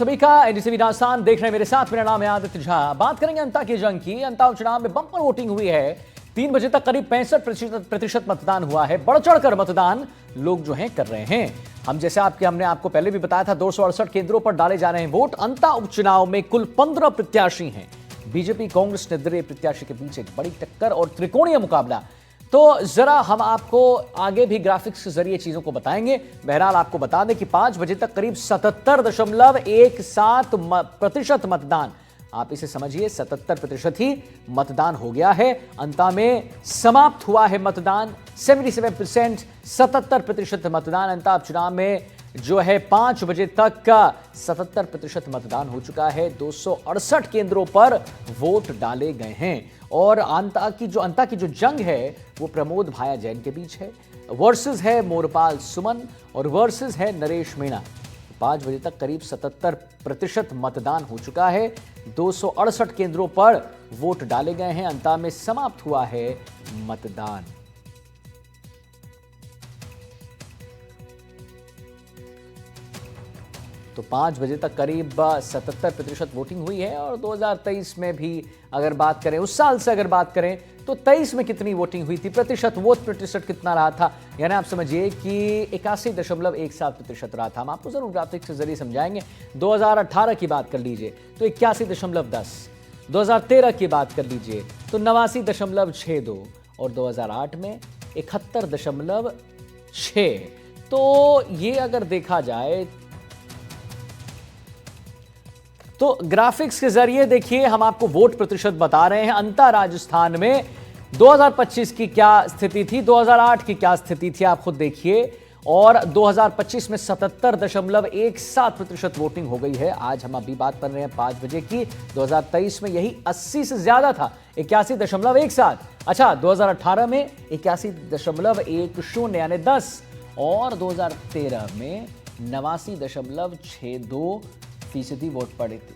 सभी का एनडीटीवी राजस्थान देख रहे हैं मेरे साथ। मेरा नाम है आदित्य झा। बात करेंगे अंता की जंग की। अंता उपचुनाव में बम्पर वोटिंग हुई है। 3 बजे तक करीब 65% मतदान हुआ है। बढ़ चढ़कर मतदान लोग जो है कर रहे हैं। हमने आपको पहले भी बताया था 268 केंद्रों पर डाले जा रहे हैं वोट। अंता उपचुनाव में कुल 15 प्रत्याशी हैं। बीजेपी कांग्रेस निर्दलीय प्रत्याशी के बीच एक बड़ी टक्कर और त्रिकोणीय मुकाबला। तो जरा हम आपको आगे भी ग्राफिक्स के जरिए चीजों को बताएंगे। बहरहाल आपको बता दें कि 5 बजे तक करीब 77.17% मतदान, आप इसे समझिए 77% ही मतदान हो गया है। अंता में समाप्त हुआ है मतदान। 77%, 77% मतदान अंता उपचुनाव में जो है 5 बजे तक का 77% मतदान हो चुका है। 268 केंद्रों पर वोट डाले गए हैं और अंता की जो जंग है वो प्रमोद भाया जैन के बीच है वर्सेस है मोरपाल सुमन और वर्सेस है नरेश मीणा। 5 बजे तक करीब 77% मतदान हो चुका है। 268 केंद्रों पर वोट डाले गए हैं। अंता में समाप्त हुआ है मतदान। तो 5 बजे तक करीब 77% वोटिंग हुई है। और 2023 में भी अगर बात करें, उस साल से अगर बात करें तो 23 में कितनी वोटिंग हुई थी, प्रतिशत कितना रहा था, यानी आप समझिए कि 81.17% रहा था। हम आपको जरूर ग्राफिक्स के जरिए समझाएंगे। 2018 की बात कर लीजिए तो 81.10, 2013 की बात कर लीजिए तो 89.62 और 2008 में 71.6। तो ये अगर देखा जाए तो ग्राफिक्स के जरिए देखिए हम आपको वोट प्रतिशत बता रहे हैं। अंता राजस्थान में 2025 की क्या स्थिति थी, 2008 की क्या स्थिति थी, आप खुद देखिए। और 2025 में 77.17% वोटिंग हो गई है। आज हम अभी बात कर रहे हैं 5 बजे की। 2023 में यही 80 से ज्यादा था, 81.17। अच्छा, 2018 में 81.10 यानी 10 और 2013 में 89.62% वोट पड़े थे।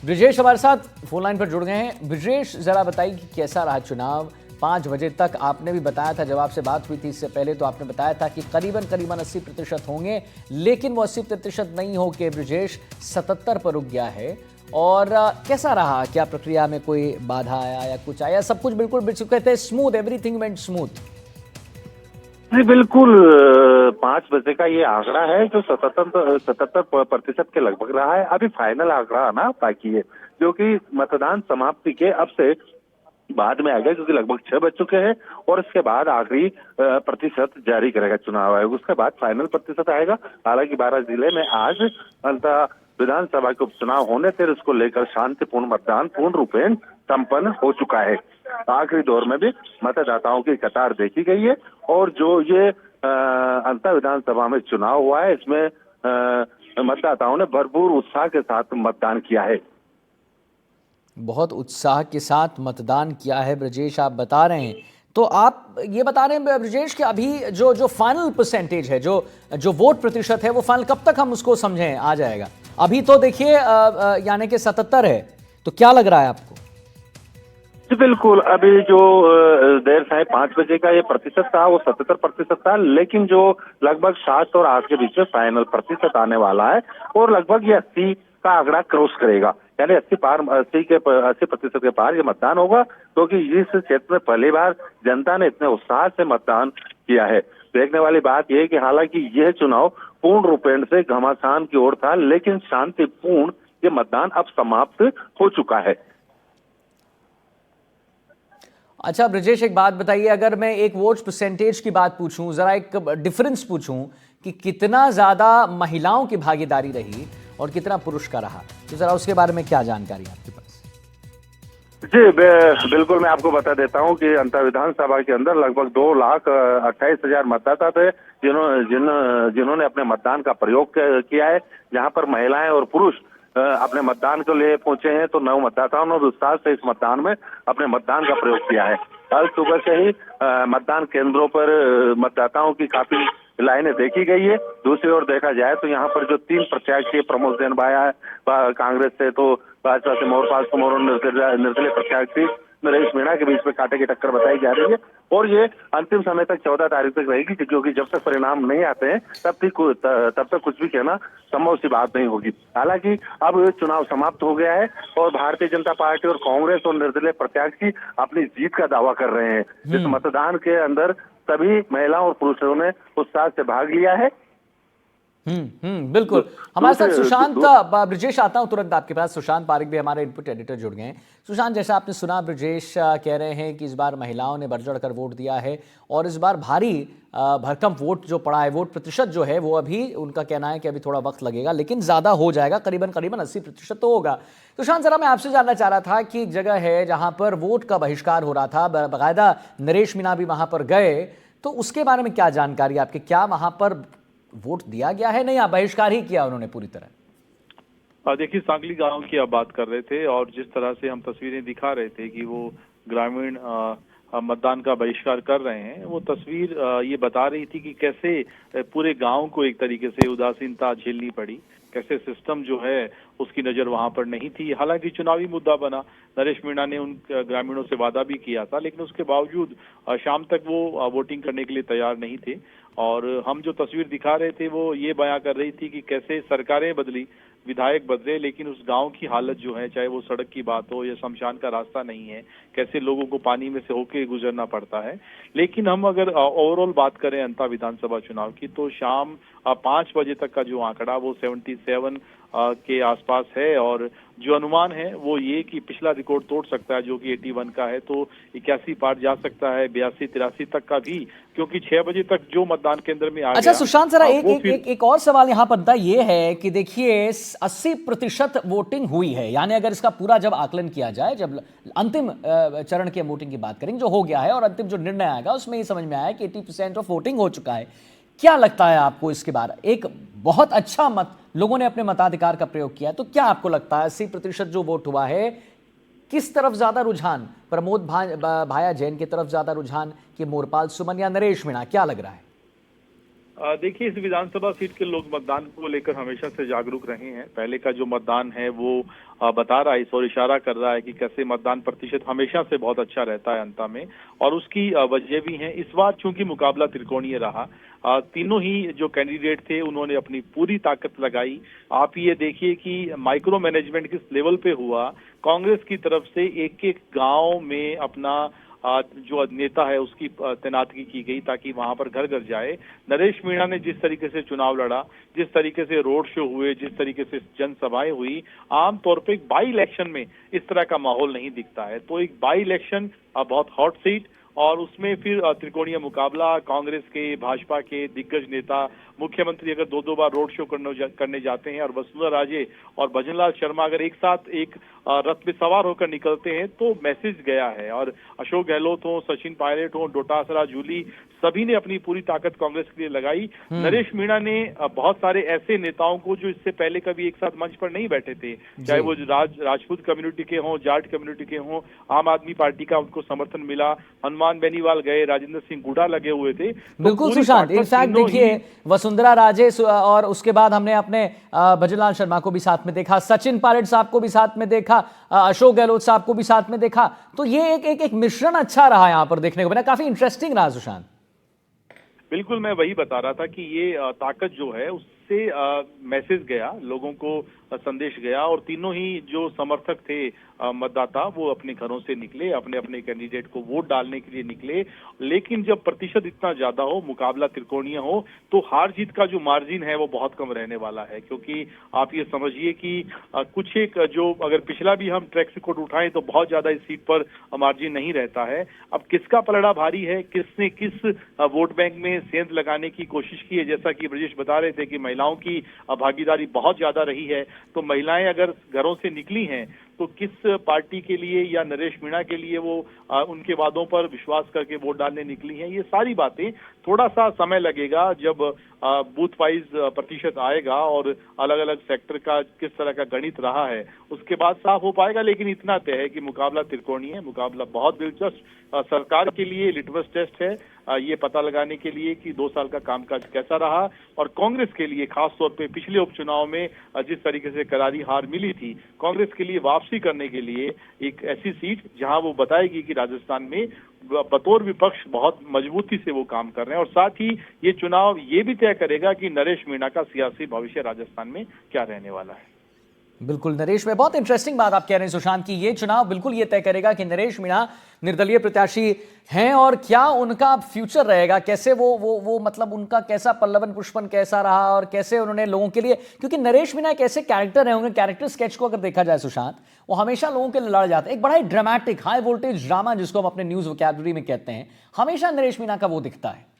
ब्रिजेश हमारे साथ फोन लाइन पर जुड़ गए हैं। ब्रिजेश, जरा बताइए कि कैसा रहा चुनाव 5 बजे तक। आपने भी बताया था, जब आपसे बात हुई थी इससे पहले, तो आपने बताया था कि करीबन 80% होंगे, लेकिन वो 80% नहीं हो के ब्रिजेश 77 पर रुक गया है। और कैसा रहा, क्या प्रक्रिया में कोई बाधा आया या कुछ आया? सब कुछ बिल्कुल कहते हैं स्मूथ, एवरीथिंग वेंट स्मूथ। जी बिल्कुल। 5 बजे का ये आंकड़ा है जो 77% के लगभग रहा है। अभी फाइनल आंकड़ा आना बाकी है, जो कि मतदान समाप्ति के अब से बाद में आएगा, क्योंकि लगभग 6 बज चुके हैं और इसके बाद आखिरी प्रतिशत जारी करेगा चुनाव आयोग। उसके बाद फाइनल प्रतिशत आएगा। हालांकि 12 जिले में आज अंतः विधानसभा के उपचुनाव होने से इसको लेकर शांतिपूर्ण मतदान पूर्ण रूपेण संपन्न हो चुका है। आखिरी दौर में भी मतदाताओं की कतार देखी गई है और जो ये अंतर विधानसभा में चुनाव हुआ है, इसमें मतदाताओं ने भरपूर उत्साह के साथ मतदान किया है। बहुत उत्साह के साथ मतदान किया है ब्रजेश, आप बता रहे हैं। तो आप ये बता रहे हैं ब्रजेश कि अभी जो फाइनल परसेंटेज है, जो वोट प्रतिशत है, वो फाइनल कब तक हम उसको समझें आ जाएगा? अभी तो देखिए यानी कि 77 है, तो क्या लग रहा है आपको? जी बिल्कुल। अभी जो देर साढ़े 5 बजे का ये प्रतिशत था वो 77% था, लेकिन जो लगभग 7 और 8 के बीच में फाइनल प्रतिशत आने वाला है और लगभग ये 80 का आंकड़ा क्रॉस करेगा, यानी 80% के पार ये मतदान होगा, क्योंकि इस क्षेत्र में पहली बार जनता ने इतने उत्साह से मतदान किया है। देखने वाली बात यह है कि हालांकि यह चुनाव पूर्ण रूपेण से घमासान की ओर था, लेकिन शांतिपूर्ण ये मतदान अब समाप्त हो चुका है। अच्छा ब्रजेश, एक बात बताइए, अगर मैं एक वोट परसेंटेज की बात पूछूं, जरा एक डिफरेंस पूछूं कि कितना ज्यादा महिलाओं की भागीदारी रही और कितना पुरुष का रहा, तो जरा उसके बारे में क्या जानकारी आपके पास? जी बिल्कुल, मैं आपको बता देता हूं कि अंतर विधानसभा के अंदर लगभग 2,28,000 मतदाता थे जिन्होंने अपने मतदान का प्रयोग किया है। जहां पर महिलाएं और पुरुष अपने मतदान के लिए पहुंचे हैं, तो 9 मतदाताओं ने उत्साह से इस मतदान में अपने मतदान का प्रयोग किया है। कल सुबह से ही मतदान केंद्रों पर मतदाताओं की काफी लाइनें देखी गई है। दूसरी ओर देखा जाए तो यहाँ पर जो 3 प्रत्याशी प्रमोद जैन भाया कांग्रेस से, तो भाजपा से मोरपाल सुमन और निर्दलीय प्रत्याशी नरेश मीणा के बीच में कांटे की टक्कर बताई जा रही है। और ये अंतिम समय तक 14 तारीख तक रहेगी, क्योंकि जब तक परिणाम नहीं आते हैं तब तक कुछ भी कहना संभव सी बात नहीं होगी। हालांकि अब चुनाव समाप्त हो गया है और भारतीय जनता पार्टी और कांग्रेस और निर्दलीय प्रत्याशी अपनी जीत का दावा कर रहे हैं। इस मतदान के अंदर सभी महिलाओं और पुरुषों ने उत्साह से भाग लिया है। बिल्कुल। हमारे साथ सुशांत ब्रजेश, आता हूं तुरंत आपके पास। सुशांत पारिक भी हमारे इनपुट एडिटर जुड़ गए हैं। सुशांत, जैसा आपने सुना, ब्रजेश कह रहे हैं कि इस बार महिलाओं ने बढ़ चढ़कर वोट दिया है और इस बार भारी भरकम वोट जो पड़ा है, वोट प्रतिशत जो है वो अभी उनका कहना है कि अभी थोड़ा वक्त लगेगा, लेकिन ज्यादा हो जाएगा, करीबन 80% तो होगा। सुशांत, जरा मैं आपसे जानना चाह रहा था कि एक जगह है जहां पर वोट का बहिष्कार हो रहा था, बाकायदा नरेश मीणा भी वहां पर गए, तो उसके बारे में क्या जानकारी आपके? क्या वहां पर वोट दिया गया है, नहीं, या बहिष्कार ही किया उन्होंने पूरी तरह? देखिए, सांगली गांव की आप बात कर रहे थे और जिस तरह से हम तस्वीरें दिखा रहे थे कि वो ग्रामीण मतदान का बहिष्कार कर रहे हैं, वो तस्वीर ये बता रही थी कि कैसे पूरे गांव को एक तरीके से उदासीनता झेलनी पड़ी, कैसे सिस्टम जो है उसकी नजर वहां पर नहीं थी। हालांकि चुनावी मुद्दा बना, नरेश मीणा ने उन ग्रामीणों से वादा भी किया था, लेकिन उसके बावजूद शाम तक वो वोटिंग करने के लिए तैयार नहीं थे। और हम जो तस्वीर दिखा रहे थे वो ये बयां कर रही थी कि कैसे सरकारें बदली, विधायक बदले, लेकिन उस गांव की हालत जो है, चाहे वो सड़क की बात हो या शमशान का रास्ता नहीं है, कैसे लोगों को पानी में से होके गुजरना पड़ता है। लेकिन हम अगर ओवरऑल बात करें अंता विधानसभा चुनाव की, तो शाम 5 बजे तक का जो आंकड़ा वो 77 के आसपास है और जो अनुमान है वो ये कि पिछला रिकॉर्ड तोड़ सकता है जो कि 81 का है, तो 81 पार जा सकता है, 82-83 तक का भी, क्योंकि 6 बजे तक जो मतदान केंद्र में आ अच्छा सुशांत, जरा एक और सवाल यहाँ पर ये है कि देखिए 80% वोटिंग हुई है, यानी अगर इसका पूरा जब आकलन किया जाए, जब अंतिम चरण की वोटिंग की बात करेंगे जो हो गया है और अंतिम जो निर्णय आएगा उसमें ये समझ में आया कि 80% ऑफ वोटिंग हो चुका है। क्या लगता है आपको इसके बारे? एक बहुत अच्छा मत लोगों ने अपने मताधिकार का प्रयोग किया, तो क्या आपको लगता है 80% जो वोट हुआ है, किस तरफ ज्यादा रुझान, प्रमोद भाया जैन की तरफ ज्यादा रुझान कि मोरपाल सुमन या नरेश मीणा, क्या लग रहा है? देखिए, इस विधानसभा सीट के लोग मतदान को लेकर हमेशा से जागरूक रहे हैं। पहले का जो मतदान है वो बता रहा है, इस और इशारा कर रहा है कि कैसे मतदान प्रतिशत हमेशा से बहुत अच्छा रहता है अंता में, और उसकी वजह भी है। इस बार चूंकि मुकाबला त्रिकोणीय रहा, तीनों ही जो कैंडिडेट थे उन्होंने अपनी पूरी ताकत लगाई। आप ये देखिए कि माइक्रो मैनेजमेंट किस लेवल पे हुआ। कांग्रेस की तरफ से एक एक गांव में अपना जो नेता है उसकी तैनाती की गई ताकि वहां पर घर घर जाए। नरेश मीणा ने जिस तरीके से चुनाव लड़ा, जिस तरीके से रोड शो हुए, जिस तरीके से जनसभाएं हुई, आमतौर पे एक बाई इलेक्शन में इस तरह का माहौल नहीं दिखता है। तो एक बाई इलेक्शन बहुत हॉट सीट, और उसमें फिर त्रिकोणीय मुकाबला, कांग्रेस के, भाजपा के दिग्गज नेता, मुख्यमंत्री अगर दो बार रोड शो करने जाते हैं, और वसुंधरा राजे और भजनलाल शर्मा अगर एक साथ एक रथ में सवार होकर निकलते हैं तो मैसेज गया है। और अशोक गहलोत हो, सचिन पायलट हो, डोटासरा, जूली, सभी ने अपनी पूरी ताकत कांग्रेस के लिए लगाई। नरेश मीणा ने बहुत सारे ऐसे नेताओं को जो इससे पहले कभी एक साथ मंच पर नहीं बैठे थे, चाहे वो राजपूत कम्युनिटी के हों, जाट कम्युनिटी के हों, आम आदमी पार्टी का उनको समर्थन मिला, हनुमान बेनीवाल गए, राजेंद्र सिंह गुडा लगे हुए थे। बिल्कुल सुशांत, इनफैक्ट देखिए वसुंधरा राजे और उसके बाद हमने अपने भजनलाल शर्मा को भी साथ में देखा, सचिन पायलट साहब को भी साथ में देखा, अशोक गहलोत साहब को भी साथ में देखा। तो ये एक मिश्रण अच्छा रहा यहां पर देखने को मिला, काफी इंटरेस्टिंग रहा सुशांत। बिल्कुल, मैं वही बता रहा था कि ये ताकत जो है उससे मैसेज गया, लोगों को संदेश गया, और तीनों ही जो समर्थक थे मतदाता वो अपने घरों से निकले, अपने अपने कैंडिडेट को वोट डालने के लिए निकले। लेकिन जब प्रतिशत इतना ज्यादा हो, मुकाबला त्रिकोणीय हो, तो हार जीत का जो मार्जिन है वो बहुत कम रहने वाला है। क्योंकि आप ये समझिए कि कुछ एक जो अगर पिछला भी हम ट्रैक रिकॉर्ड उठाएं तो बहुत ज्यादा इस सीट पर मार्जिन नहीं रहता है। अब किसका पलड़ा भारी है, किसने किस वोट बैंक में सेंध लगाने की कोशिश की है, जैसा कि ब्रजेश बता रहे थे कि महिलाओं की भागीदारी बहुत ज्यादा रही है। तो महिलाएं अगर घरों से निकली हैं तो किस पार्टी के लिए या नरेश मीणा के लिए वो उनके वादों पर विश्वास करके वोट डालने निकली हैं, ये सारी बातें थोड़ा सा समय लगेगा जब बूथ वाइज प्रतिशत आएगा और अलग अलग सेक्टर का किस तरह का गणित रहा है उसके बाद साफ हो पाएगा। लेकिन इतना तय है कि मुकाबला त्रिकोणीय है, मुकाबला बहुत दिलचस्प सरकार के लिए लिटमस टेस्ट है ये पता लगाने के लिए कि 2 साल का कामकाज कैसा रहा, और कांग्रेस के लिए खास तौर पे पिछले उपचुनाव में जिस तरीके से करारी हार मिली थी, कांग्रेस के लिए वापसी करने के लिए एक ऐसी सीट जहां वो बताएगी कि राजस्थान में बतौर विपक्ष बहुत मजबूती से वो काम कर रहे हैं और साथ ही ये चुनाव ये भी तय करेगा कि नरेश मीणा का सियासी भविष्य राजस्थान में क्या रहने वाला है। बिल्कुल नरेश, में बहुत इंटरेस्टिंग बात आप कह रहे हैं सुशांत की ये चुनाव बिल्कुल ये तय करेगा कि नरेश मीणा निर्दलीय प्रत्याशी हैं और क्या उनका फ्यूचर रहेगा, कैसे वो मतलब उनका कैसा पल्लवन पुष्पन कैसा रहा और कैसे उन्होंने लोगों के लिए, क्योंकि नरेश मीणा एक ऐसे कैरेक्टर है, उनके कैरेक्टर स्केच को अगर देखा जाए सुशांत, वो हमेशा लोगों के लिए लड़ जाते हैं। एक बड़ा ही ड्रामेटिक हाई वोल्टेज ड्रामा जिसको हम अपने न्यूज वोकैबुलरी में कहते हैं, हमेशा नरेश मीणा का वो दिखता है।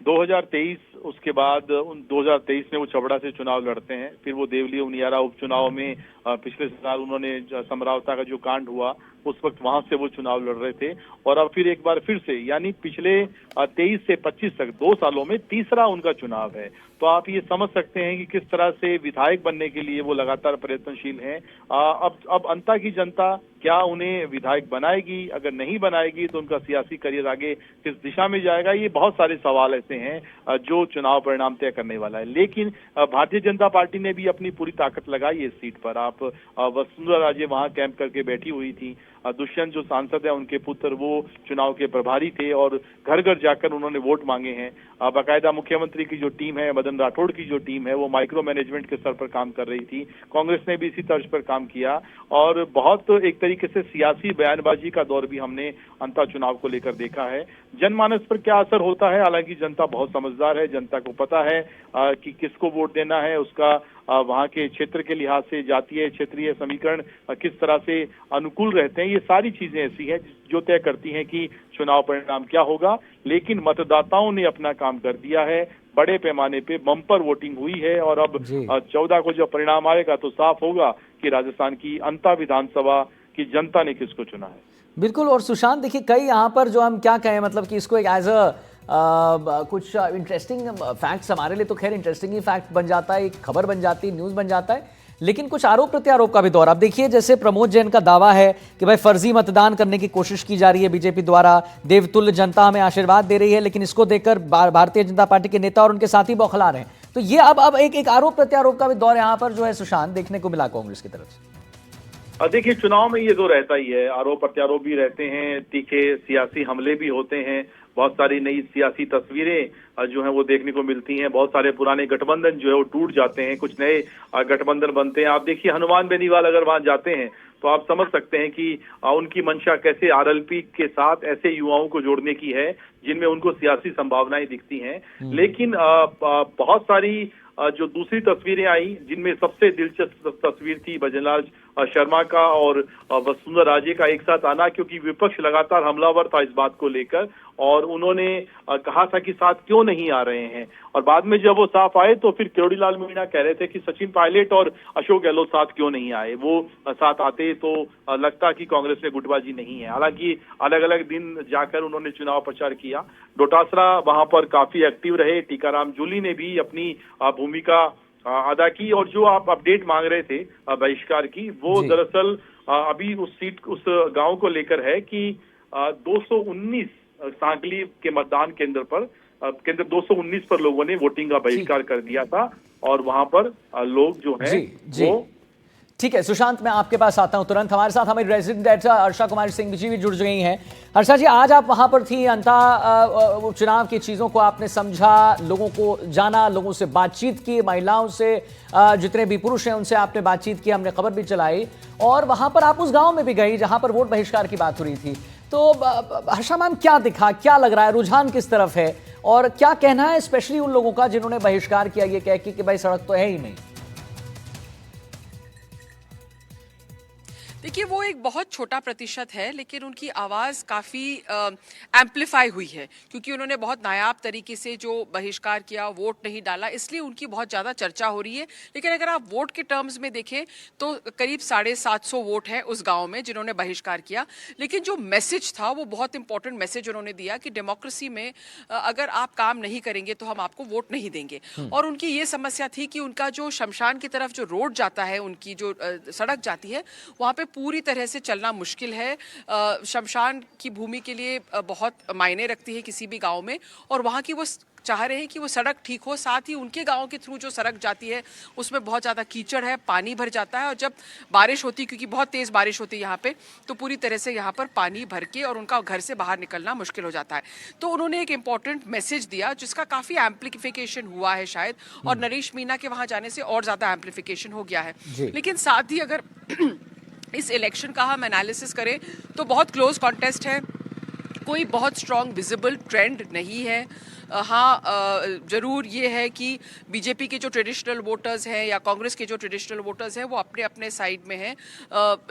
2023 उसके बाद 2023 में वो छबड़ा से चुनाव लड़ते हैं, फिर वो देवली उनियारा उपचुनाव में पिछले साल उन्होंने समरावता का जो कांड हुआ उस वक्त वहां से वो चुनाव लड़ रहे थे और अब फिर एक बार फिर से यानी पिछले 23 से 25 तक 2 सालों में तीसरा उनका चुनाव है। तो आप ये समझ सकते हैं कि किस तरह से विधायक बनने के लिए वो लगातार प्रयत्नशील हैं। अब अंता की जनता क्या उन्हें विधायक बनाएगी, अगर नहीं बनाएगी तो उनका सियासी करियर आगे किस दिशा में जाएगा, ये बहुत सारे सवाल ऐसे हैं जो चुनाव परिणाम तय करने वाला है। लेकिन भारतीय जनता पार्टी ने भी अपनी पूरी ताकत लगाई है इस सीट पर। आप वसुंधरा राजे वहां कैंप करके बैठी हुई थी, दुष्यंत जो सांसद है उनके पुत्र वो चुनाव के प्रभारी थे और घर घर जाकर उन्होंने वोट मांगे हैं। बाकायदा मुख्यमंत्री की जो टीम है, मदन राठौड़ की जो टीम है, वो माइक्रो मैनेजमेंट के स्तर पर काम कर रही थी। कांग्रेस ने भी इसी तर्ज पर काम किया और बहुत एक तरीके से सियासी बयानबाजी का दौर भी हमने अंता चुनाव को लेकर देखा है। जनमानस पर क्या असर होता है, हालांकि जनता बहुत समझदार है, जनता को पता है कि किसको वोट देना है, उसका वहां के क्षेत्र के लिहाज से जातीय क्षेत्रीय समीकरण किस तरह से अनुकूल रहते हैं। ये सारी चीजें ऐसी हैं जो तय करती हैं कि चुनाव परिणाम क्या होगा। लेकिन मतदाताओं ने अपना काम कर दिया है, बड़े पैमाने पे बम्पर वोटिंग हुई है और अब 14 को जब परिणाम आएगा तो साफ होगा कि राजस्थान की अंता विधानसभा की जनता ने किसको चुना है। बिल्कुल। और सुशांत देखिए, कई यहाँ पर जो हम क्या कहें, मतलब कि इसको एक एज कुछ इंटरेस्टिंग फैक्ट्स, हमारे लिए तो खैर इंटरेस्टिंग ही फैक्ट बन जाता है, एक खबर बन जाती है, न्यूज़ बन जाता है, लेकिन कुछ आरोप प्रत्यारोप का भी दौर। आप देखिए जैसे प्रमोद जैन का दावा है कि भाई फर्जी मतदान करने की कोशिश की जा रही है बीजेपी द्वारा, देवतुल्य जनता हमें आशीर्वाद दे रही है, लेकिन इसको देखकर भारतीय जनता पार्टी के नेता और उनके साथी बौखला रहे हैं। तो ये अब एक आरोप प्रत्यारोप का भी दौर यहाँ पर जो है सुशांत देखने को मिला कांग्रेस की तरफ से। देखिए चुनाव में ये तो रहता ही है, आरोप प्रत्यारोप भी रहते हैं, तीखे सियासी हमले भी होते हैं, बहुत सारी नई सियासी तस्वीरें जो है वो देखने को मिलती हैं, बहुत सारे पुराने गठबंधन जो है वो टूट जाते हैं, कुछ नए गठबंधन बनते हैं। आप देखिए हनुमान बेनीवाल अगर वहां जाते हैं तो आप समझ सकते हैं कि उनकी मंशा कैसे आरएलपी के साथ ऐसे युवाओं को जोड़ने की है जिनमें उनको सियासी संभावनाएं दिखती हैं। लेकिन बहुत सारी जो दूसरी तस्वीरें आई जिनमें सबसे दिलचस्प तस्वीर थी भजनलाल शर्मा का और वसुंधरा राजे का एक साथ आना, क्योंकि विपक्ष लगातार हमलावर था इस बात को लेकर और उन्होंने कहा था कि साथ क्यों नहीं आ रहे हैं, और बाद में जब वो साफ आए तो फिर किरोड़ीलाल मीणा कह रहे थे कि सचिन पायलट और अशोक गहलोत साथ क्यों नहीं आए, वो साथ आते तो लगता कि कांग्रेस में गुटबाजी नहीं है। हालांकि अलग अलग दिन जाकर उन्होंने चुनाव प्रचार किया। डोटासरा वहां पर काफी एक्टिव रहे, टीकाराम जूली ने भी अपनी भूमिका अदा की और जो आप अपडेट मांग रहे थे बहिष्कार की, वो दरअसल अभी उस सीट उस गांव को लेकर है कि 219 सांगली के मतदान केंद्र 219 पर लोगों ने वोटिंग का बहिष्कार कर दिया था और वहां पर लोग जो है वो। ठीक है सुशांत, मैं आपके पास आता हूं तुरंत। हमारे साथ हमारी रेजिडेंट एडिटर हर्षा कुमारी सिंह जी भी जुड़ गई हैं। हर्षा जी, आज आप वहां पर थी, अंता चुनाव की चीजों को आपने समझा, लोगों को जाना, लोगों से बातचीत की, महिलाओं से, जितने भी पुरुष हैं उनसे आपने बातचीत की, हमने खबर भी चलाई और वहां पर आप उस गांव में भी गई जहां पर वोट बहिष्कार की बात हो रही थी। तो हर्षा मैम, क्या दिखा, क्या लग रहा है, रुझान किस तरफ है और क्या कहना है स्पेशली उन लोगों का जिन्होंने बहिष्कार किया ये कह के कि भाई सड़क तो है ही नहीं? देखिए वो एक बहुत छोटा प्रतिशत है, लेकिन उनकी आवाज़ काफ़ी एम्पलीफाई हुई है क्योंकि उन्होंने बहुत नायाब तरीके से जो बहिष्कार किया, वोट नहीं डाला, इसलिए उनकी बहुत ज़्यादा चर्चा हो रही है। लेकिन अगर आप वोट के टर्म्स में देखें तो करीब 750 वोट हैं उस गांव में जिन्होंने बहिष्कार किया। लेकिन जो मैसेज था वो बहुत इंपॉर्टेंट मैसेज उन्होंने दिया कि डेमोक्रेसी में अगर आप काम नहीं करेंगे तो हम आपको वोट नहीं देंगे। और उनकी ये समस्या थी कि उनका जो शमशान की तरफ जो रोड जाता है, उनकी जो सड़क जाती है, वहाँ पे पूरी तरह से चलना मुश्किल है। शमशान की भूमि के लिए बहुत मायने रखती है किसी भी गांव में और वहाँ की वो चाह रहे हैं कि वो सड़क ठीक हो, साथ ही उनके गांव के थ्रू जो सड़क जाती है उसमें बहुत ज़्यादा कीचड़ है, पानी भर जाता है, और जब बारिश होती है, क्योंकि बहुत तेज़ बारिश होती है यहाँ पे, तो पूरी तरह से यहाँ पर पानी भर के और उनका घर से बाहर निकलना मुश्किल हो जाता है। तो उन्होंने एक इम्पॉर्टेंट मैसेज दिया जिसका काफ़ी एम्प्लीफिकेशन हुआ है शायद, और नरेश मीना के वहाँ जाने से और ज़्यादा एम्प्लीफिकेशन हो गया है। लेकिन साथ ही अगर इस इलेक्शन का हम एनालिसिस करें तो बहुत क्लोज कॉन्टेस्ट है, कोई बहुत स्ट्रॉन्ग विजिबल ट्रेंड नहीं है। हाँ, ज़रूर ये है कि बीजेपी के जो ट्रेडिशनल वोटर्स हैं या कांग्रेस के जो ट्रेडिशनल वोटर्स हैं वो अपने अपने साइड में हैं।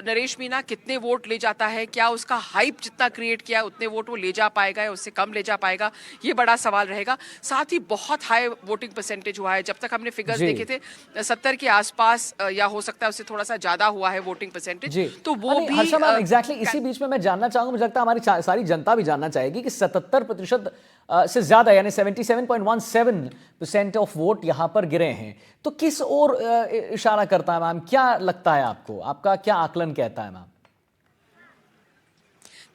नरेश मीना कितने वोट ले जाता है, क्या उसका हाइप जितना क्रिएट किया उतने वोट वो ले जा पाएगा या उससे कम ले जा पाएगा, ये बड़ा सवाल रहेगा। साथ ही बहुत हाई वोटिंग परसेंटेज हुआ है, जब तक हमने फिगर्स देखे थे 70 के आसपास, या हो सकता है उससे थोड़ा सा ज़्यादा हुआ है वोटिंग परसेंटेज, तो वो भी एग्जैक्टली इसी बीच में मैं जानना चाहूंगा, मुझे लगता है हमारी सारी जनता भी जानना चाहेगी कि 77% से ज्यादा यानी 77.17% ऑफ वोट यहां पर गिरे हैं, तो किस ओर इशारा करता है मैम? क्या लगता है आपको, आपका क्या आकलन कहता है मैम?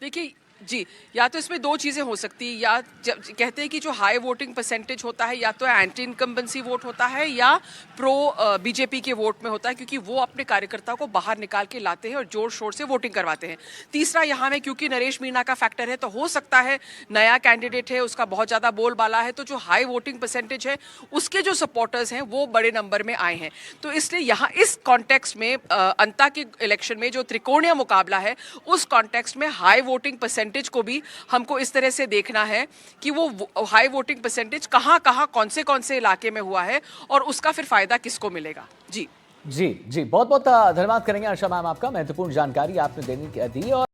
देखिए जी, या तो इसमें दो चीज़ें हो सकती है, या कहते हैं कि जो हाई वोटिंग परसेंटेज होता है या तो एंटी इनकम्बेंसी वोट होता है या प्रो बीजेपी के वोट में होता है, क्योंकि वो अपने कार्यकर्ताओं को बाहर निकाल के लाते हैं और जोर शोर से वोटिंग करवाते हैं। तीसरा यहाँ में क्योंकि नरेश मीना का फैक्टर है, तो हो सकता है नया कैंडिडेट है, उसका बहुत ज़्यादा बोलबाला है, तो जो हाई वोटिंग परसेंटेज है उसके जो सपोर्टर्स हैं वो बड़े नंबर में आए हैं। तो इसलिए यहाँ इस कॉन्टेक्स्ट में अंता के इलेक्शन में जो त्रिकोणीय मुकाबला है उस कॉन्टेक्स्ट में हाई वोटिंग परसेंटेज को भी हमको इस तरह से देखना है कि वो हाई वोटिंग परसेंटेज कहां कहां कौन से इलाके में हुआ है और उसका फिर फायदा किसको मिलेगा। जी जी जी, बहुत बहुत धन्यवाद करेंगे आशा मैम, आपका महत्वपूर्ण जानकारी आपने दी। और